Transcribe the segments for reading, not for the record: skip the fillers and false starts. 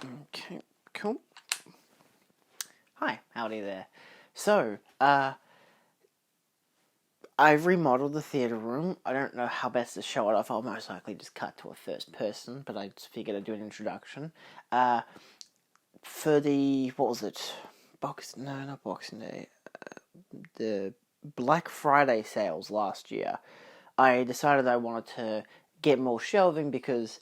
Okay, cool. Hi, howdy there. So, I've remodeled the theatre room. I don't know how best to show it off. I'll most likely just cut to a first person, but I just figured I'd do an introduction. For the, what was it? Not Boxing Day. The Black Friday sales last year, I decided I wanted to get more shelving because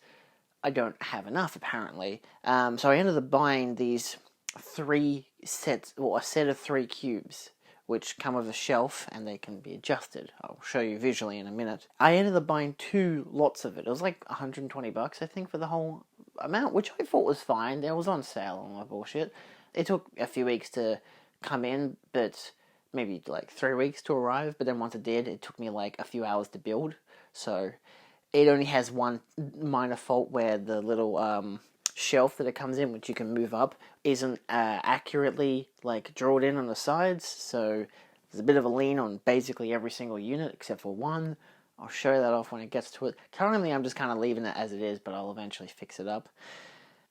I don't have enough, apparently. So I ended up buying these three sets, or a set of three cubes, which come with a shelf and they can be adjusted. I'll show you visually in a minute. I ended up buying two lots of it. It was like $120, I think, for the whole amount, which I thought was fine. It was on sale and all that bullshit. It took a few weeks to come in, but maybe like 3 weeks to arrive. But then once it did, it took me like a few hours to build. So it only has one minor fault where the little shelf that it comes in, which you can move up, isn't accurately like drilled in on the sides. So there's a bit of a lean on basically every single unit except for one. I'll show that off when it gets to it. Currently, I'm just kind of leaving it as it is, but I'll eventually fix it up.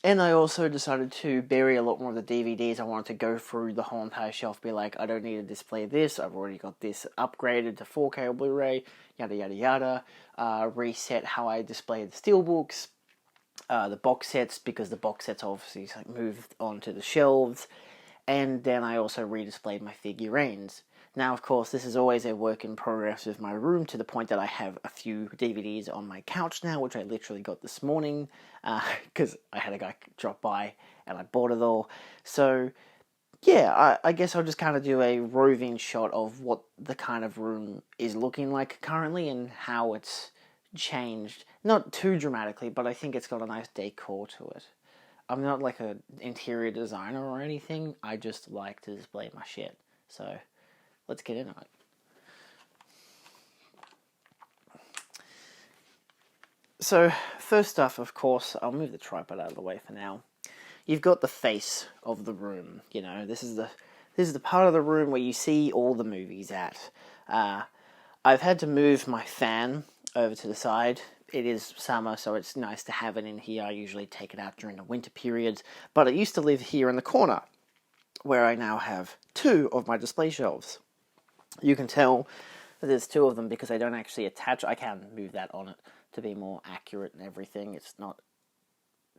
And I also decided to bury a lot more of the DVDs. I wanted to go through the whole entire shelf, be like, I don't need to display this. I've already got this upgraded to 4K or Blu-ray, yada yada yada. Reset how I display the steelbooks, the box sets, because the box sets obviously moved onto the shelves. And then I also redisplayed my figurines. Now, of course, this is always a work in progress with my room, to the point that I have a few DVDs on my couch now, which I literally got this morning, because I had a guy drop by and I bought it all. So, yeah, I guess I'll just kind of do a roving shot of what the kind of room is looking like currently and how it's changed. Not too dramatically, but I think it's got a nice decor to it. I'm not like an interior designer or anything. I just like to display my shit. So let's get into it. So first off, of course, I'll move the tripod out of the way for now. You've got the face of the room. You know, this is the part of the room where you see all the movies at. I've had to move my fan over to the side. It is summer, so it's nice to have it in here. I usually take it out during the winter periods, but it used to live here in the corner, where I now have two of my display shelves. You can tell that there's two of them because they don't actually attach. I can move that on it to be more accurate and everything. It's not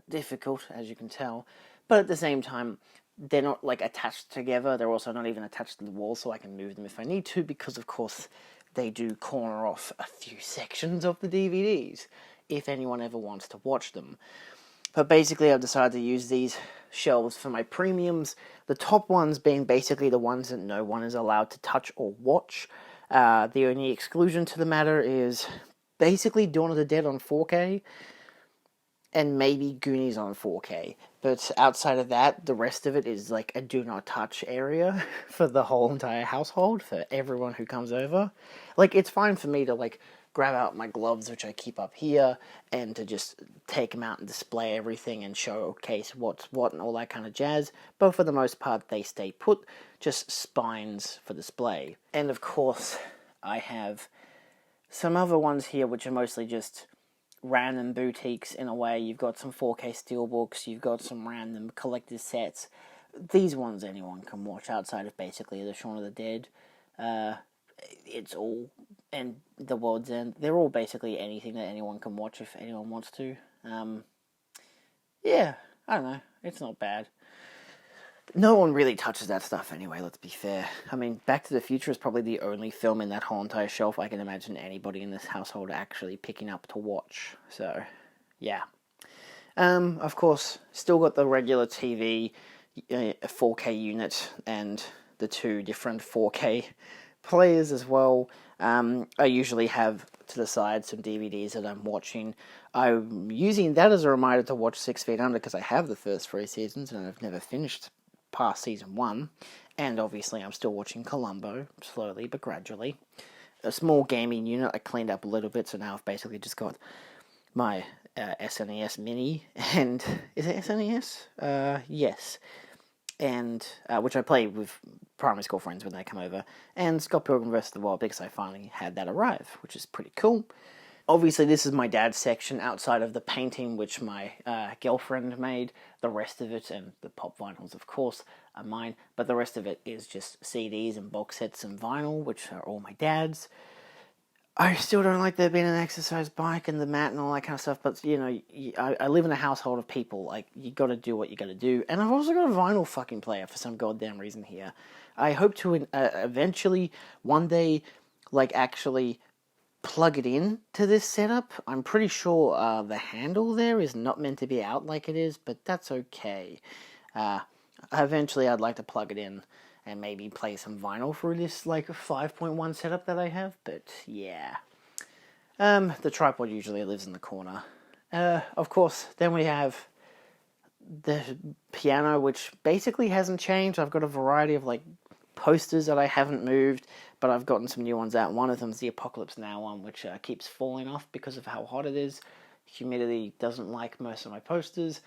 difficult, as you can tell, but at the same time, they're not like attached together. They're also not even attached to the wall, so I can move them if I need to, because of course they do corner off a few sections of the DVDs if anyone ever wants to watch them. But basically, I've decided to use these shelves for my premiums. The top ones being basically the ones that no one is allowed to touch or watch. The only exclusion to the matter is basically Dawn of the Dead on 4K and maybe Goonies on 4K. But outside of that, the rest of it is like a do not touch area for the whole entire household, for everyone who comes over. Like, it's fine for me to like grab out my gloves, which I keep up here, and to just take them out and display everything and showcase what's what and all that kind of jazz. But for the most part, they stay put, just spines for display. And of course, I have some other ones here which are mostly just random boutiques in a way. You've got some 4K steelbooks, you've got some random collector's sets. These ones anyone can watch outside of basically the Shaun of the Dead. It's all, and the World's End. They're all basically anything that anyone can watch if anyone wants to. Yeah, I don't know. It's not bad. No one really touches that stuff anyway, let's be fair. I mean, Back to the Future is probably the only film in that whole entire shelf I can imagine anybody in this household actually picking up to watch. So, yeah. Of course, still got the regular TV, 4K unit, and the two different 4K players as well. I usually have to the side some DVDs that I'm watching. I'm using that as a reminder to watch 6 Feet Under, because I have the first 3 seasons and I've never finished past season 1, and obviously I'm still watching Columbo, slowly but gradually. A small gaming unit I cleaned up a little bit, so now I've basically just got my SNES Mini, and is it SNES? Yes. And which I play with primary school friends when they come over, and Scott Pilgrim vs. the Wild, because I finally had that arrive, which is pretty cool. Obviously, this is my dad's section outside of the painting which my girlfriend made. The rest of it, and the pop vinyls, of course, are mine. But the rest of it is just CDs and box sets and vinyl, which are all my dad's. I still don't like there being an exercise bike and the mat and all that kind of stuff, but, you know, I live in a household of people. Like, you gotta do what you gotta do. And I've also got a vinyl fucking player for some goddamn reason here. I hope to eventually, one day, like, actually plug it in to this setup. I'm pretty sure the handle there is not meant to be out like it is, but that's okay. Eventually I'd like to plug it in and maybe play some vinyl through this like 5.1 setup that I have, but yeah. The tripod usually lives in the corner. Of course, then we have the piano, which basically hasn't changed. I've got a variety of like posters that I haven't moved, but I've gotten some new ones out. One of them's the Apocalypse Now one, which keeps falling off because of how hot it is. Humidity doesn't like most of my posters.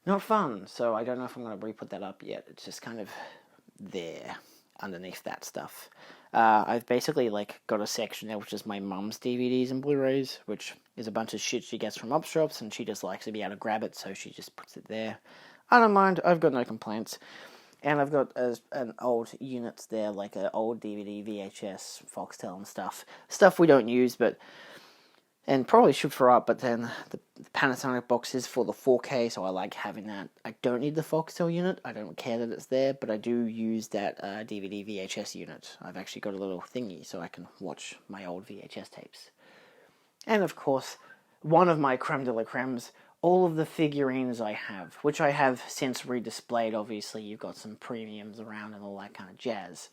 Not fun, so I don't know if I'm going to re-put that up yet. It's just kind of there underneath that stuff. I've basically like got a section there which is my mum's DVDs and Blu-rays, which is a bunch of shit she gets from op shops, and she just likes to be able to grab it, so she just puts it there. I don't mind. I've got no complaints. And I've got an old units there, like an old DVD, VHS, Foxtel and stuff. Stuff we don't use, but... And probably should throw up, but then the Panasonic box is for the 4K, so I like having that. I don't need the Foxtel unit. I don't care that it's there, but I do use that DVD VHS unit. I've actually got a little thingy so I can watch my old VHS tapes. And of course, one of my creme de la cremes, all of the figurines I have, which I have since redisplayed. Obviously, you've got some premiums around and all that kind of jazz.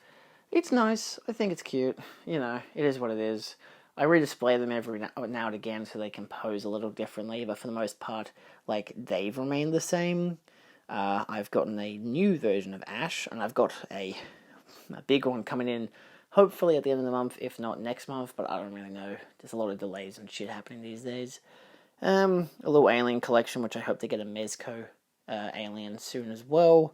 It's nice. I think it's cute. You know, it is what it is. I redisplay them every now and again so they can pose a little differently, but for the most part, like, they've remained the same. I've gotten a new version of Ash, and I've got a big one coming in, hopefully at the end of the month, if not next month, but I don't really know. There's a lot of delays and shit happening these days. A little Alien collection, which I hope to get a Mezco Alien soon as well,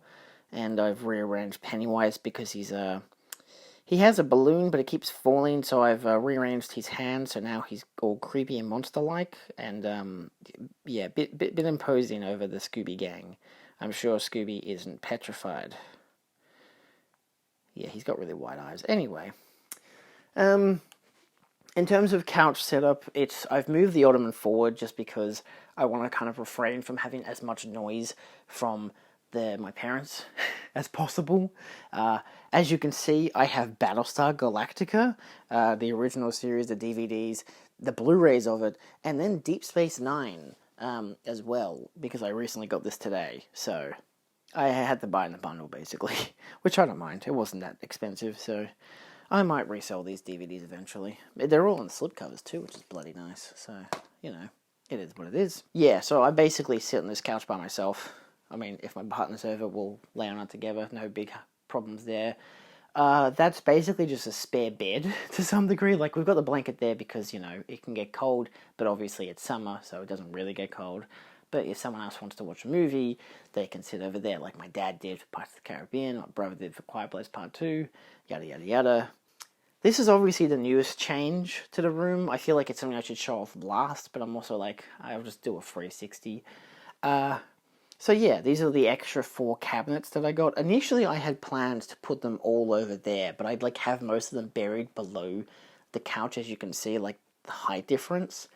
and I've rearranged Pennywise because he has a balloon, but it keeps falling, so I've rearranged his hand, so now he's all creepy and monster-like, and, yeah, bit imposing over the Scooby gang. I'm sure Scooby isn't petrified. Yeah, he's got really wide eyes. Anyway, in terms of couch setup, I've moved the ottoman forward just because I want to kind of refrain from having as much noise from my parents as possible. As you can see, I have Battlestar Galactica, the original series, the DVDs, the Blu-rays of it, and then Deep Space Nine as well, because I recently got this today, so I had to buy it in a bundle, basically, which I don't mind. It wasn't that expensive, so I might resell these DVDs eventually. They're all in slipcovers too, which is bloody nice, so, you know, it is what it is. Yeah, so I basically sit on this couch by myself. I mean, if my partner's over, we'll lay on it together. No big problems there. That's basically just a spare bed to some degree. Like, we've got the blanket there because, you know, it can get cold, but obviously it's summer, so it doesn't really get cold. But if someone else wants to watch a movie, they can sit over there, like my dad did for Pirates of the Caribbean, my brother did for Quiet Place Part 2, yada yada yada. This is obviously the newest change to the room. I feel like it's something I should show off last, but I'm also like, I'll just do a 360. So yeah, these are the extra 4 cabinets that I got. Initially, I had plans to put them all over there, but I'd like have most of them buried below the couch, as you can see, like the height difference.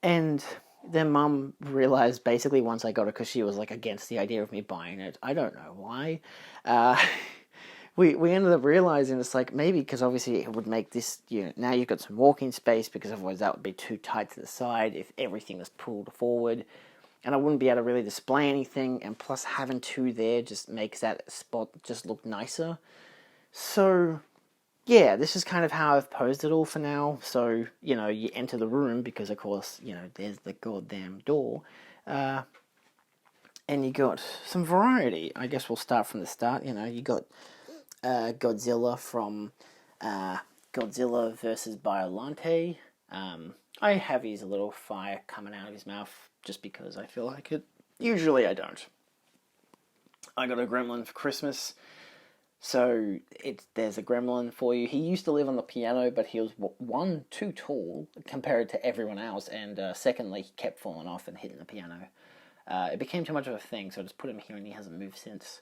And then Mum realized basically once I got it, because she was like against the idea of me buying it. I don't know why. We ended up realizing it's like maybe because obviously it would make this, you know, now you've got some walking space, because otherwise that would be too tight to the side if everything was pulled forward. And I wouldn't be able to really display anything, and plus having 2 there just makes that spot just look nicer. So, yeah, this is kind of how I've posed it all for now. So, you know, you enter the room, because of course, you know, there's the goddamn door. And you got some variety. I guess we'll start from the start. You know, you got Godzilla from Godzilla versus Biollante. I have his little fire coming out of his mouth just because I feel like it. Usually I don't. I got a gremlin for Christmas. So there's a gremlin for you. He used to live on the piano, but he was one, too tall compared to everyone else, and secondly, he kept falling off and hitting the piano. It became too much of a thing, so I just put him here, and he hasn't moved since.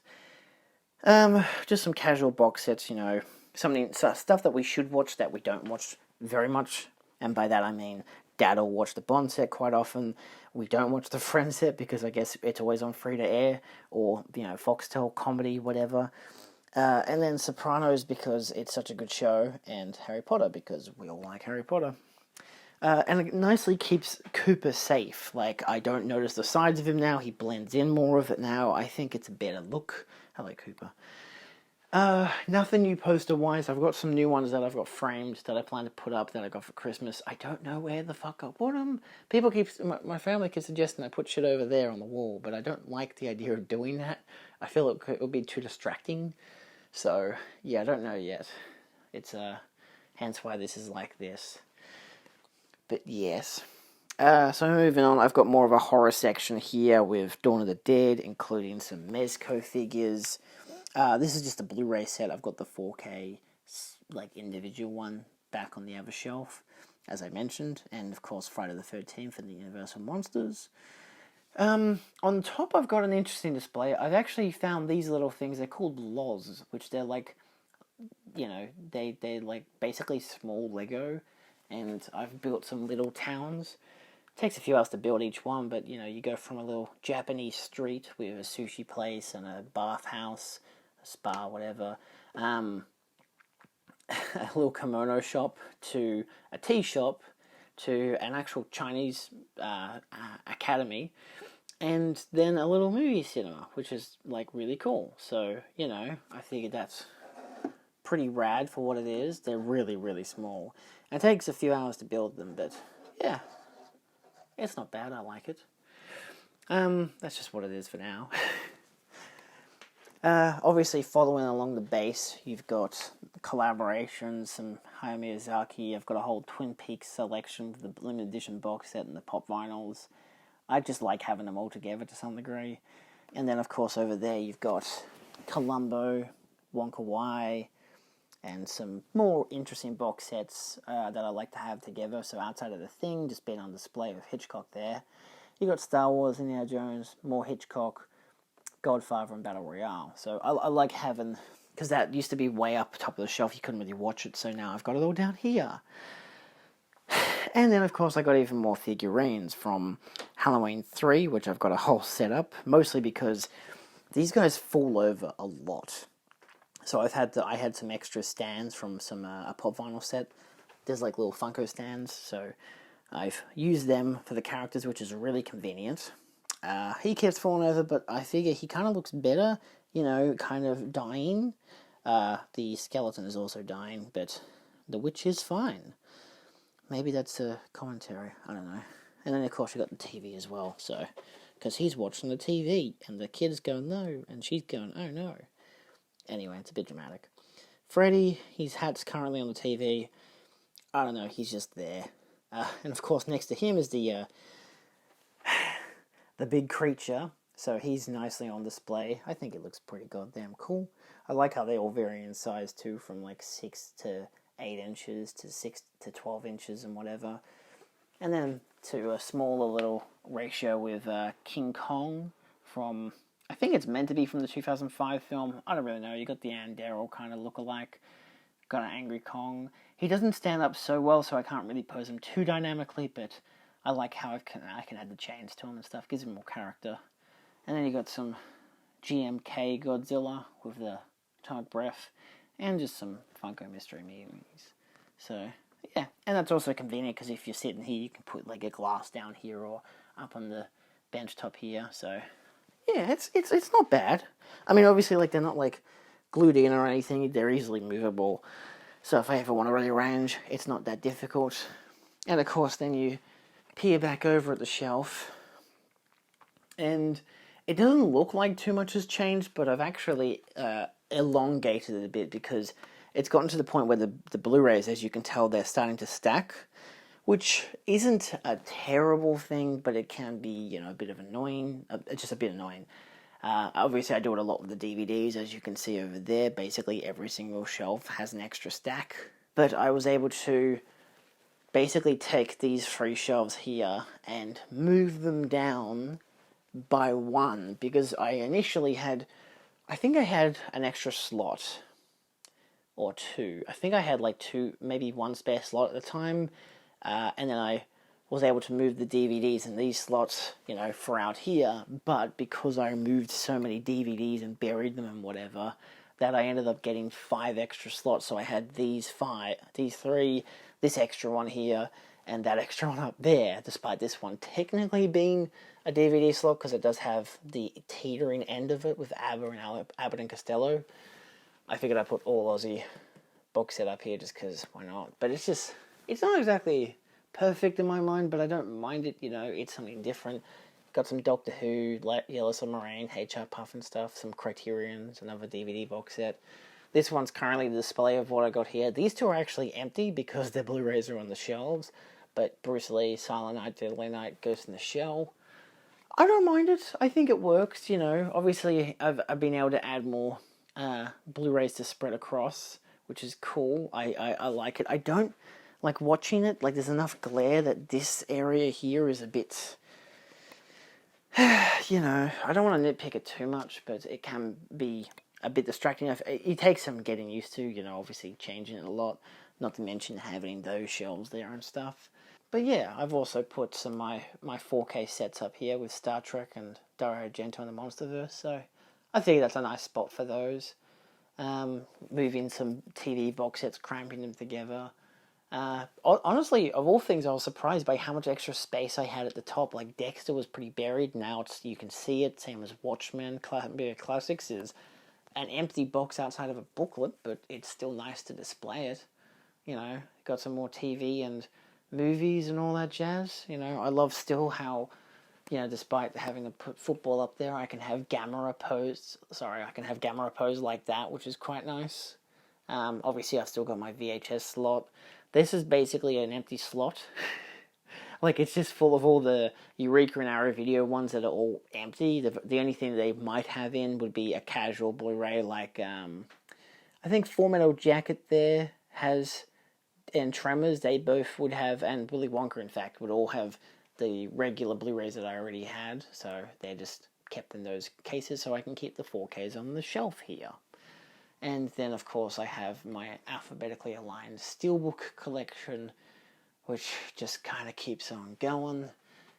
Just some casual box sets, stuff that we should watch that we don't watch very much, and by that I mean Dad'll watch the Bond set quite often. We don't watch the Friends set because I guess it's always on free to air, or Foxtel comedy, whatever. And then Sopranos because it's such a good show, and Harry Potter because we all like Harry Potter. And it nicely keeps Cooper safe. Like, I don't notice the sides of him now. He blends in more of it now. I think it's a better look. Hello, Cooper. Nothing new poster-wise. I've got some new ones that I've got framed that I plan to put up that I got for Christmas. I don't know where the fuck I put them. My family keeps suggesting I put shit over there on the wall, but I don't like the idea of doing that. I feel it would be too distracting. So, yeah, I don't know yet. It's, hence why this is like this. But yes. So moving on, I've got more of a horror section here with Dawn of the Dead, including some Mezco figures. This is just a Blu-ray set. I've got the 4K, individual one back on the other shelf, as I mentioned. And, of course, Friday the 13th and the Universal Monsters. On top, I've got an interesting display. I've actually found these little things. They're called Loz, which they're they're basically small Lego. And I've built some little towns. It takes a few hours to build each one, but, you go from a little Japanese street with a sushi place and a bathhouse, a spa, whatever, a little kimono shop to a tea shop to an actual Chinese academy, and then a little movie cinema, which is, really cool. So, I figured that's pretty rad for what it is. They're really, really small. And it takes a few hours to build them, but yeah, it's not bad. I like it. That's just what it is for now. Obviously, following along the base, you've got collaborations, some Hayao Miyazaki. I've got a whole Twin Peaks selection with the limited edition box set and the pop vinyls. I just like having them all together to some degree. And then, of course, over there, you've got Columbo, Wonka Wai, and some more interesting box sets that I like to have together. So outside of The Thing, just being on display with Hitchcock there. You got Star Wars, Indiana Jones, more Hitchcock, Godfather, and Battle Royale. So I like having, because that used to be way up top of the shelf, you couldn't really watch it, so now I've got it all down here. And then, of course, I got even more figurines from Halloween 3, which I've got a whole setup, mostly because these guys fall over a lot. So I had some extra stands from some a pop vinyl set. There's little Funko stands, so I've used them for the characters, which is really convenient. He keeps falling over, but I figure he kind of looks better, kind of dying. The skeleton is also dying, but the witch is fine. Maybe that's a commentary, I don't know. And then, of course, you got the TV as well, so, because he's watching the TV, and the kid's going, no, and she's going, oh, no. Anyway, it's a bit dramatic. Freddy, his hat's currently on the TV. I don't know, he's just there. And, of course, next to him is the big creature, so he's nicely on display. I think it looks pretty goddamn cool. I like how they all vary in size, too, from 6 to 8 inches to 6 to 12 inches and whatever. And then to a smaller little ratio with King Kong from, I think it's meant to be from the 2005 film. I don't really know. You got the Ann Darryl kind of look-alike. Got an Angry Kong. He doesn't stand up so well, so I can't really pose him too dynamically, but I like how I can add the chains to him and stuff. Gives him more character. And then you got some GMK Godzilla with the atomic breath. And just some Funko Mystery Minis. So, yeah. And that's also convenient, because if you're sitting here, you can put a glass down here or up on the bench top here. So, yeah, it's not bad. I mean, obviously, they're not, glued in or anything. They're easily movable. So if I ever want to rearrange, it's not that difficult. And, of course, then you peer back over at the shelf. And it doesn't look like too much has changed, but I've actually elongated it a bit, because it's gotten to the point where the Blu-rays, as you can tell, they're starting to stack, which isn't a terrible thing, but it can be, a bit of annoying, just a bit annoying. Obviously, I do it a lot with the DVDs, as you can see over there. Basically, every single shelf has an extra stack. But I was able to basically take these 3 shelves here and move them down by 1, because I initially had, I think I had an extra slot or 2. I think I had like 2, maybe 1 spare slot at the time, and then I was able to move the DVDs in these slots, for out here, but because I moved so many DVDs and buried them and whatever, that I ended up getting 5 extra slots. So I had these 3, this extra one here, and that extra one up there, despite this one technically being a DVD slot, because it does have the teetering end of it with Abbott and Costello. I figured I'd put all Aussie box set up here just because why not? But it's not exactly perfect in my mind, but I don't mind it, it's something different. Got some Doctor Who, Yellow Submarine, HR Puff and stuff, some Criterions, another DVD box set. This one's currently the display of what I got here. These 2 are actually empty because their Blu-rays are on the shelves, but Bruce Lee, Silent Night, Deadly Night, Ghost in the Shell. I don't mind it. I think it works, Obviously, I've been able to add more Blu-rays to spread across, which is cool. I like it. I don't like watching it. Like, there's enough glare that this area here is a bit, I don't want to nitpick it too much, but it can be a bit distracting. It takes some getting used to, obviously changing it a lot, not to mention having those shelves there and stuff. But yeah, I've also put some my 4K sets up here with Star Trek and Dario Argento and the Monsterverse, so I think that's a nice spot for those. Moving some TV box sets, cramping them together. Honestly, of all things, I was surprised by how much extra space I had at the top. Like, Dexter was pretty buried. Now you can see it. Same as Watchmen. Classics is an empty box outside of a booklet, but it's still nice to display it. Got some more TV and movies and all that jazz. I love still how, despite having to put football up there, I can have gamma pose like that, which is quite nice. Obviously, I've still got my VHS slot. This is basically an empty slot. Like, it's just full of all the Eureka and Arrow Video ones that are all empty. The only thing they might have in would be a casual Blu-ray, like, I think Full Metal Jacket there has, and Tremors, they both would have, and Willy Wonka, in fact, would all have the regular Blu-rays that I already had. So they're just kept in those cases so I can keep the 4Ks on the shelf here. And then, of course, I have my alphabetically aligned Steelbook collection, which just kind of keeps on going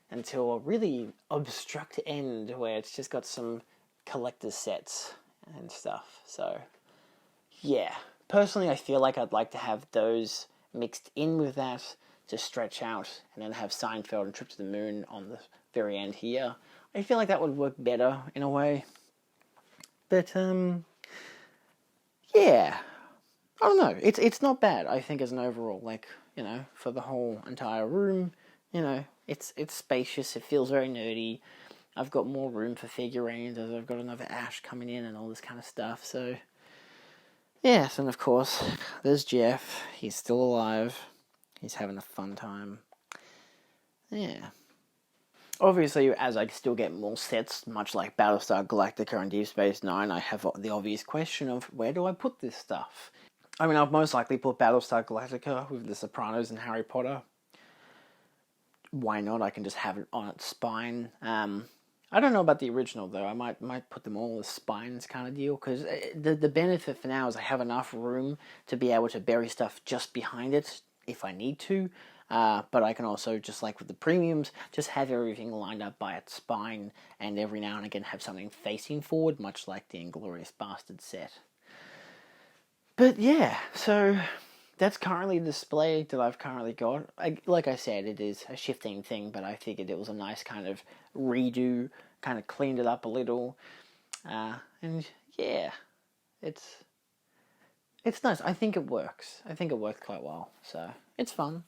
until a really abstract end where it's just got some collector's sets and stuff. So, yeah. Personally, I feel like I'd like to have those mixed in with that to stretch out and then have Seinfeld and Trip to the Moon on the very end here. I feel like that would work better in a way. But, yeah, I don't know. It's not bad, I think, as an overall, for the whole entire room. It's spacious. It feels very nerdy. I've got more room for figurines, as I've got another Ash coming in and all this kind of stuff. So, yes, and of course, there's Jeff. He's still alive. He's having a fun time. Yeah. Obviously, as I still get more sets, much like Battlestar Galactica and Deep Space Nine, I have the obvious question of where do I put this stuff? I mean, I'll most likely put Battlestar Galactica with The Sopranos and Harry Potter. Why not? I can just have it on its spine. I don't know about the original, though. I might put them all as spines kind of deal, because the benefit for now is I have enough room to be able to bury stuff just behind it if I need to. But I can also, just like with the premiums, just have everything lined up by its spine, and every now and again have something facing forward, much like the Inglourious Bastard set. But yeah, so that's currently the display that I've currently got. Like I said, it is a shifting thing, but I figured it was a nice kind of redo, kind of cleaned it up a little. And yeah, it's nice. I think it works. I think it worked quite well, so it's fun.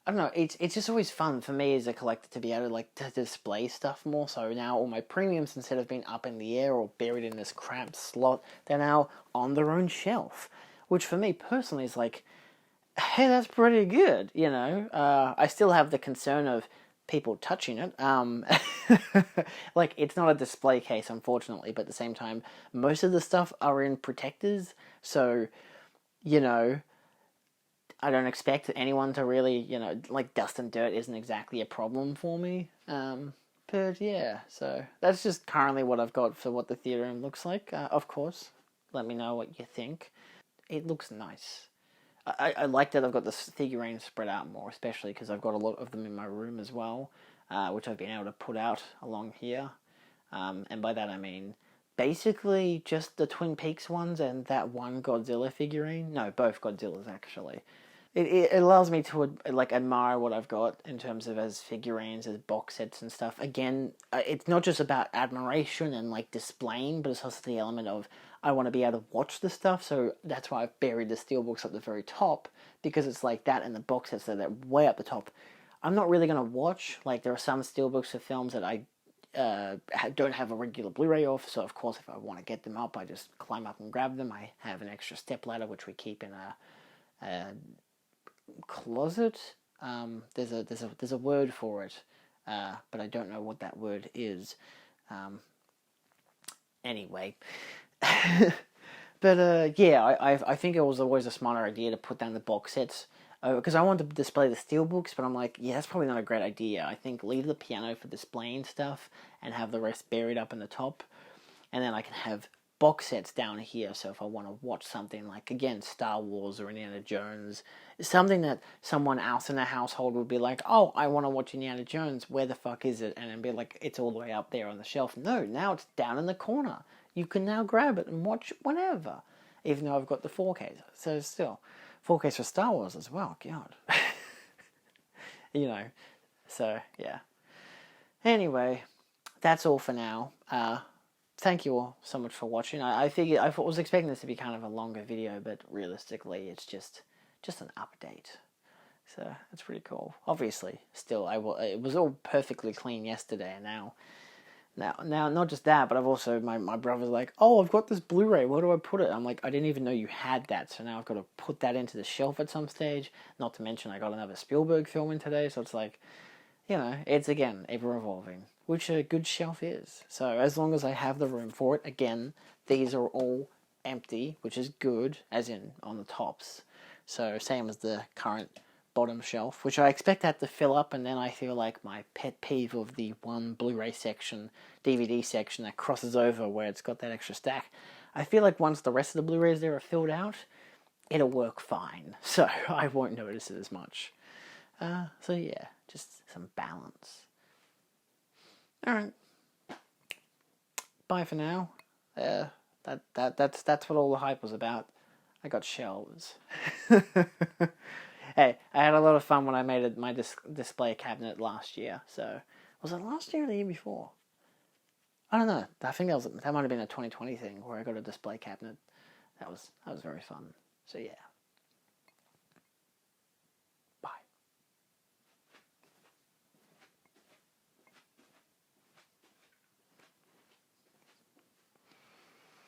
I don't know, it's just always fun for me as a collector to be able to display stuff more. So now all my premiums, instead of being up in the air or buried in this cramped slot, they're now on their own shelf. Which for me personally is like, hey, that's pretty good, I still have the concern of people touching it. Like, it's not a display case, unfortunately, but at the same time, most of the stuff are in protectors, so, you know, I don't expect anyone to really, like, dust and dirt isn't exactly a problem for me. But yeah, so that's just currently what I've got for what the theatre room looks like. Of course, let me know what you think. It looks nice. I like that I've got the figurines spread out more, especially because I've got a lot of them in my room as well, which I've been able to put out along here. And by that I mean basically just the Twin Peaks ones and that one Godzilla figurine. No, both Godzillas, actually. It allows me to, like, admire what I've got in terms of as figurines, as box sets and stuff. Again, it's not just about admiration and, like, displaying, but it's also the element of I want to be able to watch the stuff, so that's why I've buried the steelbooks at the very top, because it's like that and the box sets that are way up the top. I'm not really going to watch. Like, there are some steelbooks for films that I don't have a regular Blu-ray of, so of course if I want to get them up, I just climb up and grab them. I have an extra stepladder which we keep in a closet. There's a word for it, but I don't know what that word is. Anyway, but yeah, I think it was always a smarter idea to put down the box sets, because I wanted to display the steelbooks, but I'm like, yeah, that's probably not a great idea. I think leave the piano for displaying stuff and have the rest buried up in the top, and then I can have box sets down here, so if I want to watch something like, again, Star Wars or Indiana Jones, something that someone else in the household would be like, oh, I want to watch Indiana Jones, where the fuck is it? And then be like, it's all the way up there on the shelf. No, now it's down in the corner. You can now grab it and watch whenever, even though I've got the 4K. So still, 4K for Star Wars as well, God. So yeah. Anyway, that's all for now. Thank you all so much for watching. I was expecting this to be kind of a longer video, but realistically, it's just an update. So it's pretty cool. Obviously, still, it was all perfectly clean yesterday, and now, not just that, but I've also, my brother's like, oh, I've got this Blu-ray, where do I put it? I'm like, I didn't even know you had that, so now I've got to put that into the shelf at some stage. Not to mention, I got another Spielberg film in today, so it's like, it's, again, ever evolving, which a good shelf is. So as long as I have the room for it, again, these are all empty, which is good, as in on the tops. So same as the current bottom shelf, which I expect that to fill up, and then I feel like my pet peeve of the one Blu-ray section, DVD section that crosses over where it's got that extra stack, I feel like once the rest of the Blu-rays there are filled out, it'll work fine. So I won't notice it as much. So yeah, just some balance. Alright. Bye for now. That's what all the hype was about. I got shelves. Hey, I had a lot of fun when I made my display cabinet last year. So, was it last year or the year before? I don't know. I think that might have been a 2020 thing where I got a display cabinet. That was very fun. So yeah.